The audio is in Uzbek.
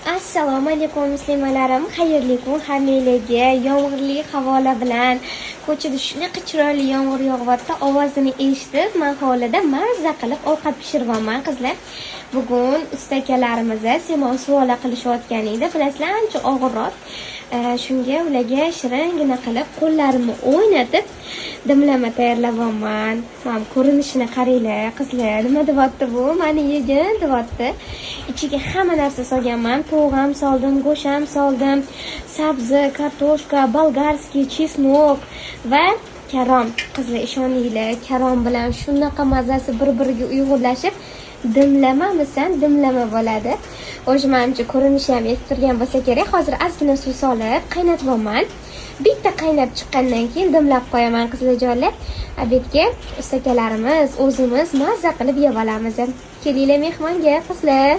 Assalomu alaykum muslimalarim, xayrli kun hammalarga. Yomg'irli havola bilan ko'chada shunaqa chiroyli yomg'ir yog'yapti. Ovozini eshitib, men hovlida mazza qilib ovqat pishiryapman qizlar. Bugun ustakalarimiz semon suvola qilishayotgan edi. Bilasizlar, ancha og'irroq. Shunga ularga shiringina qilib qo'llarimni o'ynatib dimlama tayyorlayapman. Mana ko'rinishini qaranglar, qizlar. Nima deyapti bu? Meni yegin deyapti. Ichiga hamma narsa solganman. Tovuq ham soldim, go'sht ham soldim, sabzi, kartoshka, bolgarskiy, chesnok va karom. Qizlar, ishoninglar, karom bilan shunaqa mazasi bir-biriga uyg'unlashib dimlamamisan dimlama bo'ladi. O'sha ko'rinishi ham etib turgan bo'lsa kerak. Hozir ozgina suv solib qaynatyapman. Bitta qaynab chiqqandan keyin dimlab qo'yaman qizlarjonlar. Obedga ustakalarimiz, o'zimiz mazza qilib yeb olamiz. Kelinglar mehmonga qizlar.